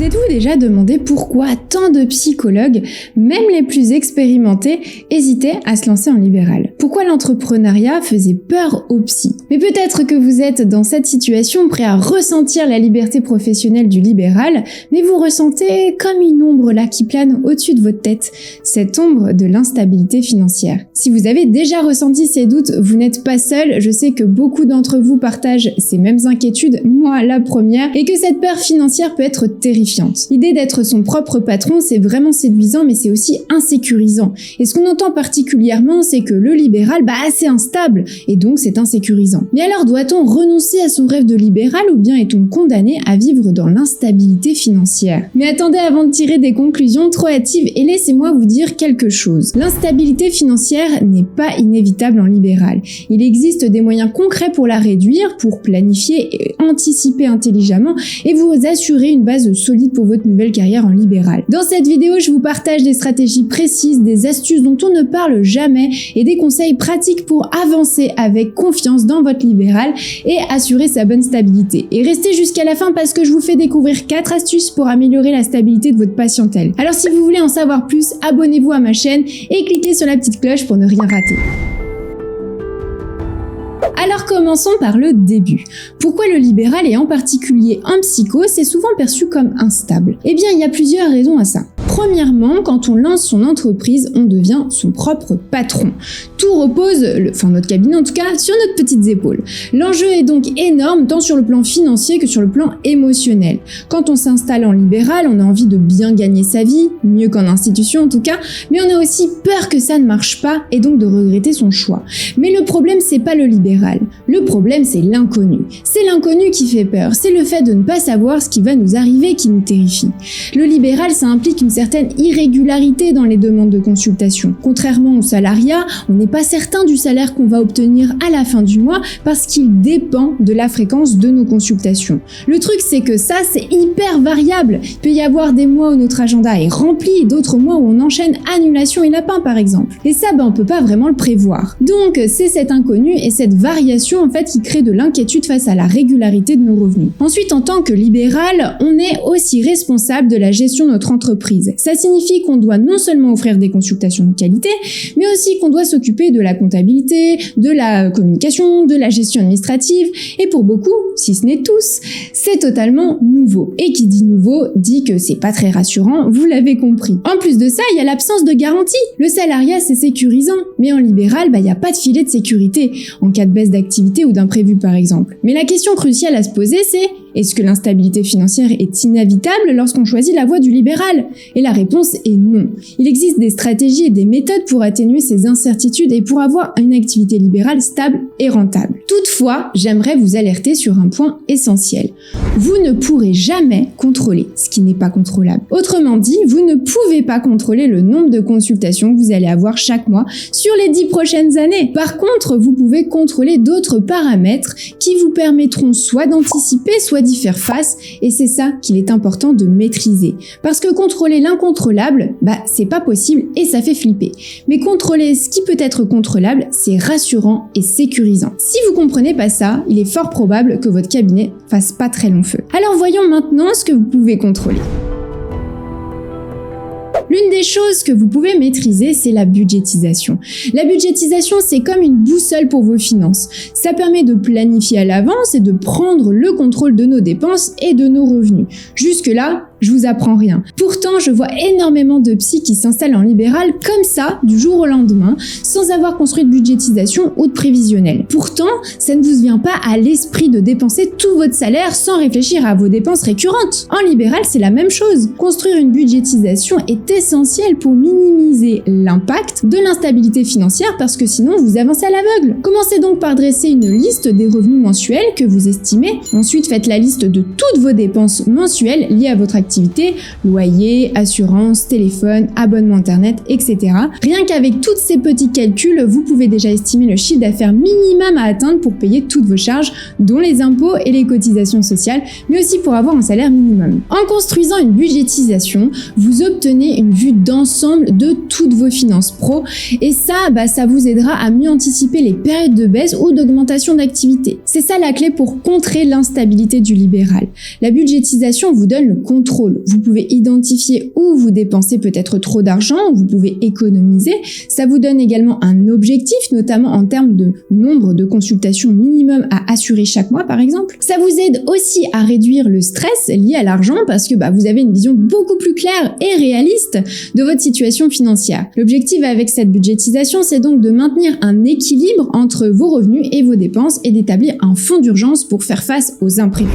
êtes-vous déjà demandé pourquoi tant de psychologues, même les plus expérimentés, hésitaient à se lancer en libéral? Pourquoi l'entrepreneuriat faisait peur aux psys? Mais peut-être que vous êtes dans cette situation prêt à ressentir la liberté professionnelle du libéral, mais vous ressentez comme une ombre là qui plane au-dessus de votre tête, cette ombre de l'instabilité financière. Si vous avez déjà ressenti ces doutes, vous n'êtes pas seul, je sais que beaucoup d'entre vous partagent ces mêmes inquiétudes, moi la première, et que cette peur financière peut être terrifiante. L'idée d'être son propre patron, c'est vraiment séduisant, mais c'est aussi insécurisant. Et ce qu'on entend particulièrement, c'est que le libéral, c'est instable, et donc c'est insécurisant. Mais alors, doit-on renoncer à son rêve de libéral, ou bien est-on condamné à vivre dans l'instabilité financière? Mais attendez, avant de tirer des conclusions trop hâtives, et laissez-moi vous dire quelque chose. L'instabilité financière n'est pas inévitable en libéral. Il existe des moyens concrets pour la réduire, pour planifier et anticiper intelligemment, et vous assurer une base solide pour votre nouvelle carrière en libéral. Dans cette vidéo, je vous partage des stratégies précises, des astuces dont on ne parle jamais et des conseils pratiques pour avancer avec confiance dans votre libéral et assurer sa bonne stabilité. Et restez jusqu'à la fin parce que je vous fais découvrir 4 astuces pour améliorer la stabilité de votre patientèle. Alors si vous voulez en savoir plus, abonnez-vous à ma chaîne et cliquez sur la petite cloche pour ne rien rater. Alors commençons par le début. Pourquoi le libéral et en particulier un psycho, c'est souvent perçu comme instable? Eh bien, il y a plusieurs raisons à ça. Premièrement, quand on lance son entreprise, on devient son propre patron. Tout repose, notre cabinet en tout cas, sur notre petites épaules. L'enjeu est donc énorme tant sur le plan financier que sur le plan émotionnel. Quand on s'installe en libéral, on a envie de bien gagner sa vie, mieux qu'en institution en tout cas, mais on a aussi peur que ça ne marche pas et donc de regretter son choix. Mais le problème, c'est pas le libéral. Le problème, c'est l'inconnu. C'est l'inconnu qui fait peur. C'est le fait de ne pas savoir ce qui va nous arriver qui nous terrifie. Le libéral, ça implique une certaine irrégularité dans les demandes de consultation. Contrairement au salariat, on n'est pas certain du salaire qu'on va obtenir à la fin du mois parce qu'il dépend de la fréquence de nos consultations. Le truc, c'est que ça, c'est hyper variable. Il peut y avoir des mois où notre agenda est rempli, d'autres mois où on enchaîne annulation et lapin par exemple. Et ça, on peut pas vraiment le prévoir. Donc, c'est cet inconnu et cette variation en fait qui crée de l'inquiétude face à la régularité de nos revenus. Ensuite, en tant que libéral, on est aussi responsable de la gestion de notre entreprise. Ça signifie qu'on doit non seulement offrir des consultations de qualité, mais aussi qu'on doit s'occuper de la comptabilité, de la communication, de la gestion administrative, et pour beaucoup, si ce n'est tous, c'est totalement nouveau. Et qui dit nouveau, dit que c'est pas très rassurant, vous l'avez compris. En plus de ça, il y a l'absence de garantie. Le salariat, c'est sécurisant, mais en libéral, il n'y a pas de filet de sécurité, en cas de baisse d'activité ou d'imprévu par exemple. Mais la question cruciale à se poser, c'est: est-ce que l'instabilité financière est inévitable lorsqu'on choisit la voie du libéral? Et la réponse est non. Il existe des stratégies et des méthodes pour atténuer ces incertitudes et pour avoir une activité libérale stable et rentable. Toutefois, j'aimerais vous alerter sur un point essentiel. Vous ne pourrez jamais contrôler ce qui n'est pas contrôlable. Autrement dit, vous ne pouvez pas contrôler le nombre de consultations que vous allez avoir chaque mois sur les 10 prochaines années. Par contre, vous pouvez contrôler d'autres paramètres qui vous permettront soit d'anticiper, soit d'y faire face, et c'est ça qu'il est important de maîtriser. Parce que contrôler l'incontrôlable, c'est pas possible et ça fait flipper. Mais contrôler ce qui peut être contrôlable, c'est rassurant et sécurisant. Si vous comprenez pas ça, il est fort probable que votre cabinet fasse pas très long feu. Alors voyons maintenant ce que vous pouvez contrôler. L'une des choses que vous pouvez maîtriser, c'est la budgétisation. La budgétisation, c'est comme une boussole pour vos finances. Ça permet de planifier à l'avance et de prendre le contrôle de nos dépenses et de nos revenus. Jusque-là, je vous apprends rien. Pourtant, je vois énormément de psys qui s'installent en libéral comme ça, du jour au lendemain, sans avoir construit de budgétisation ou de prévisionnel. Pourtant, ça ne vous vient pas à l'esprit de dépenser tout votre salaire sans réfléchir à vos dépenses récurrentes. En libéral, c'est la même chose. Construire une budgétisation est essentiel pour minimiser l'impact de l'instabilité financière parce que sinon, vous avancez à l'aveugle. Commencez donc par dresser une liste des revenus mensuels que vous estimez. Ensuite, faites la liste de toutes vos dépenses mensuelles liées à votre activité, loyer, assurance, téléphone, abonnement internet, etc. Rien qu'avec tous ces petits calculs, vous pouvez déjà estimer le chiffre d'affaires minimum à atteindre pour payer toutes vos charges, dont les impôts et les cotisations sociales, mais aussi pour avoir un salaire minimum. En construisant une budgétisation, vous obtenez une une vue d'ensemble de toutes vos finances pro et ça vous aidera à mieux anticiper les périodes de baisse ou d'augmentation d'activité. C'est ça la clé pour contrer l'instabilité du libéral. La budgétisation vous donne le contrôle. Vous pouvez identifier où vous dépensez peut-être trop d'argent, vous pouvez économiser. Ça vous donne également un objectif, notamment en termes de nombre de consultations minimum à assurer chaque mois par exemple. Ça vous aide aussi à réduire le stress lié à l'argent parce que vous avez une vision beaucoup plus claire et réaliste de votre situation financière. L'objectif avec cette budgétisation, c'est donc de maintenir un équilibre entre vos revenus et vos dépenses et d'établir un fonds d'urgence pour faire face aux imprévus.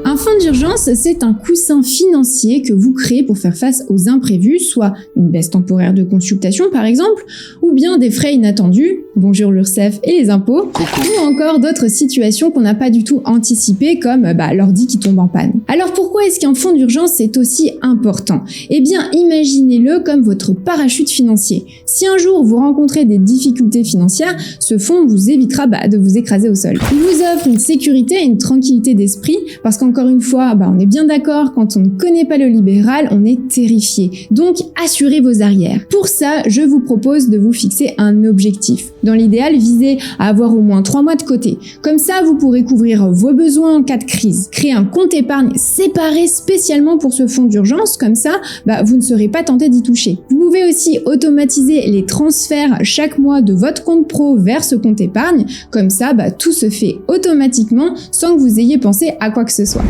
Un fonds d'urgence, c'est un coussin financier que vous créez pour faire face aux imprévus, soit une baisse temporaire de consultation par exemple, ou bien des frais inattendus, bonjour l'URSSAF et les impôts, ou encore d'autres situations qu'on n'a pas du tout anticipées comme l'ordi qui tombe en panne. Alors pourquoi est-ce qu'un fonds d'urgence est aussi important? Eh bien, imaginez-le comme votre parachute financier. Si un jour vous rencontrez des difficultés financières, ce fonds vous évitera de vous écraser au sol. Il vous offre une sécurité et une tranquillité d'esprit parce qu'encore une fois, on est bien d'accord, quand on ne connaît pas le libéral, on est terrifié. Donc, assurez vos arrières. Pour ça, je vous propose de vous fixer un objectif. Dans l'idéal, visez à avoir au moins 3 mois de côté. Comme ça, vous pourrez couvrir vos besoins en cas de crise. Créez un compte épargne séparé spécialement pour ce fonds d'urgence. Comme ça, vous ne serez pas tenté d'y toucher. Vous pouvez aussi automatiser les transferts chaque mois de votre compte pro vers ce compte épargne. Comme ça, tout se fait automatiquement sans que vous ayez pensé à quoi que ce soit.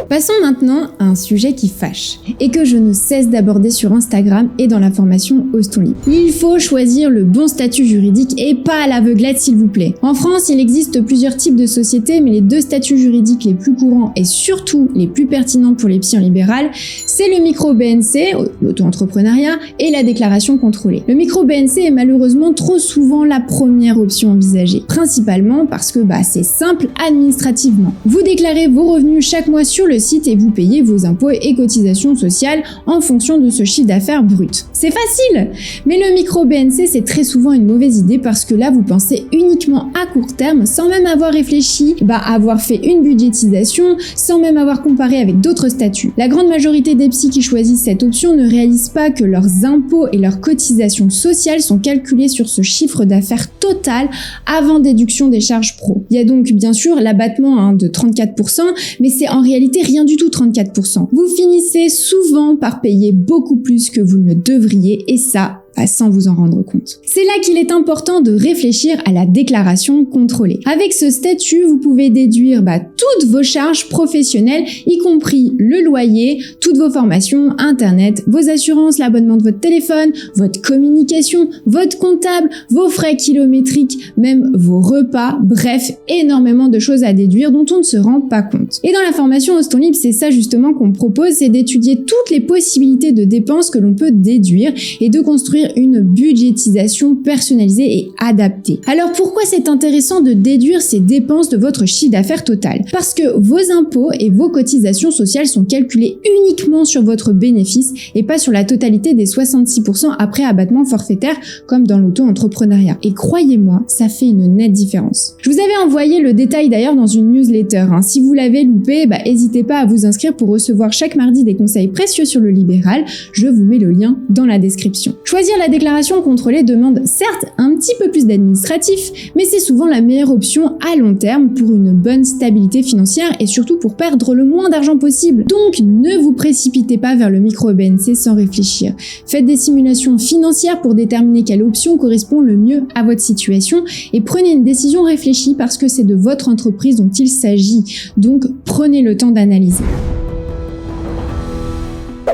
Passons maintenant à un sujet qui fâche et que je ne cesse d'aborder sur Instagram et dans la formation Ose ton libre. Il faut choisir le bon statut juridique et pas à l'aveuglette s'il vous plaît. En France, il existe plusieurs types de sociétés, mais les 2 statuts juridiques les plus courants et surtout les plus pertinents pour les psy en libéral, c'est le micro-BNC, l'auto-entrepreneuriat, et la déclaration contrôlée. Le micro-BNC est malheureusement trop souvent la première option envisagée, principalement parce que c'est simple administrativement. Vous déclarez vos revenus chaque mois sur le site et vous payez vos impôts et cotisations sociales en fonction de ce chiffre d'affaires brut. C'est facile! Mais le micro-BNC, c'est très souvent une mauvaise idée parce que là, vous pensez uniquement à court terme sans même avoir réfléchi, avoir fait une budgétisation, sans même avoir comparé avec d'autres statuts. La grande majorité des psys qui choisissent cette option ne réalisent pas que leurs impôts et leurs cotisations sociales sont calculés sur ce chiffre d'affaires total avant déduction des charges pro. Il y a donc bien sûr l'abattement de 34%, mais c'est en réalité rien du tout 34%. Vous finissez souvent par payer beaucoup plus que vous ne devriez et ça, sans vous en rendre compte. C'est là qu'il est important de réfléchir à la déclaration contrôlée. Avec ce statut, vous pouvez déduire toutes vos charges professionnelles, y compris le loyer, toutes vos formations, internet, vos assurances, l'abonnement de votre téléphone, votre communication, votre comptable, vos frais kilométriques, même vos repas, bref, énormément de choses à déduire dont on ne se rend pas compte. Et dans la formation Ose ton libre, c'est ça justement qu'on propose, c'est d'étudier toutes les possibilités de dépenses que l'on peut déduire et de construire une budgétisation personnalisée et adaptée. Alors pourquoi c'est intéressant de déduire ces dépenses de votre chiffre d'affaires total? Parce que vos impôts et vos cotisations sociales sont calculés uniquement sur votre bénéfice et pas sur la totalité des 66% après abattement forfaitaire comme dans l'auto-entrepreneuriat. Et croyez-moi, ça fait une nette différence. Je vous avais envoyé le détail d'ailleurs dans une newsletter. Si vous l'avez loupé, n'hésitez pas à vous inscrire pour recevoir chaque mardi des conseils précieux sur le libéral. Je vous mets le lien dans la description. Choisir la déclaration contrôlée demande certes un petit peu plus d'administratif, mais c'est souvent la meilleure option à long terme pour une bonne stabilité financière et surtout pour perdre le moins d'argent possible. Donc ne vous précipitez pas vers le micro-BNC sans réfléchir. Faites des simulations financières pour déterminer quelle option correspond le mieux à votre situation et prenez une décision réfléchie parce que c'est de votre entreprise dont il s'agit. Donc prenez le temps d'analyser.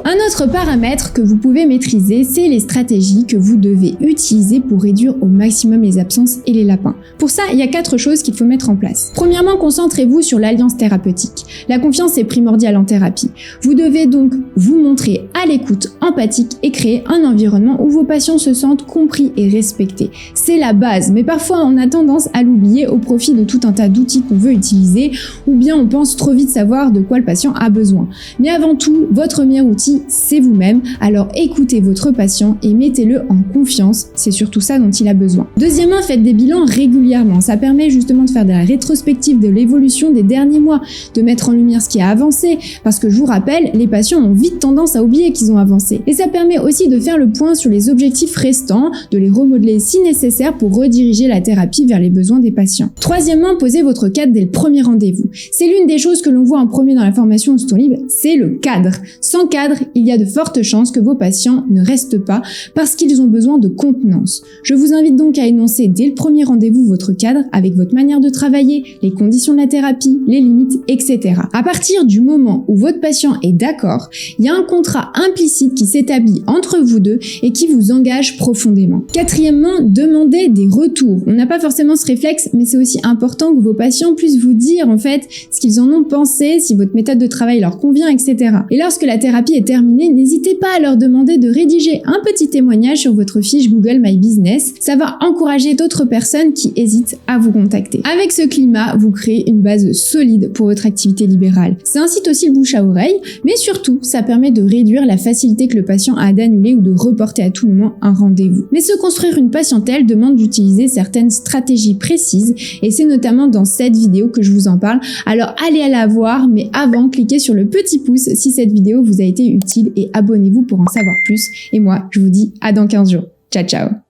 Un autre paramètre que vous pouvez maîtriser, c'est les stratégies que vous devez utiliser pour réduire au maximum les absences et les lapins. Pour ça, il y a 4 choses qu'il faut mettre en place. Premièrement, concentrez-vous sur l'alliance thérapeutique. La confiance est primordiale en thérapie. Vous devez donc vous montrer à l'écoute, empathique et créer un environnement où vos patients se sentent compris et respectés. C'est la base, mais parfois on a tendance à l'oublier au profit de tout un tas d'outils qu'on veut utiliser ou bien on pense trop vite savoir de quoi le patient a besoin. Mais avant tout, votre meilleur outil, thérapie, c'est vous-même, alors écoutez votre patient et mettez-le en confiance, c'est surtout ça dont il a besoin. Deuxièmement, faites des bilans régulièrement, ça permet justement de faire de la rétrospective de l'évolution des derniers mois, de mettre en lumière ce qui a avancé, parce que je vous rappelle, les patients ont vite tendance à oublier qu'ils ont avancé. Et ça permet aussi de faire le point sur les objectifs restants, de les remodeler si nécessaire pour rediriger la thérapie vers les besoins des patients. Troisièmement, posez votre cadre dès le premier rendez-vous. C'est l'une des choses que l'on voit en premier dans la formation Ostolib, c'est le cadre. Sans cadre, il y a de fortes chances que vos patients ne restent pas parce qu'ils ont besoin de contenance. Je vous invite donc à énoncer dès le premier rendez-vous votre cadre avec votre manière de travailler, les conditions de la thérapie, les limites, etc. À partir du moment où votre patient est d'accord, il y a un contrat implicite qui s'établit entre vous deux et qui vous engage profondément. Quatrièmement, demandez des retours. On n'a pas forcément ce réflexe, mais c'est aussi important que vos patients puissent vous dire en fait ce qu'ils en ont pensé, si votre méthode de travail leur convient, etc. Et lorsque la thérapie est terminée, n'hésitez pas à leur demander de rédiger un petit témoignage sur votre fiche Google My Business. Ça va encourager d'autres personnes qui hésitent à vous contacter. Avec ce climat, vous créez une base solide pour votre activité libérale. Ça incite aussi le bouche à oreille, mais surtout, ça permet de réduire la facilité que le patient a d'annuler ou de reporter à tout moment un rendez-vous. Mais se construire une patientèle demande d'utiliser certaines stratégies précises et c'est notamment dans cette vidéo que je vous en parle. Alors allez la voir, mais avant, cliquez sur le petit pouce si cette vidéo vous a été utile et abonnez-vous pour en savoir plus. Et moi, je vous dis à dans 15 jours. Ciao ciao!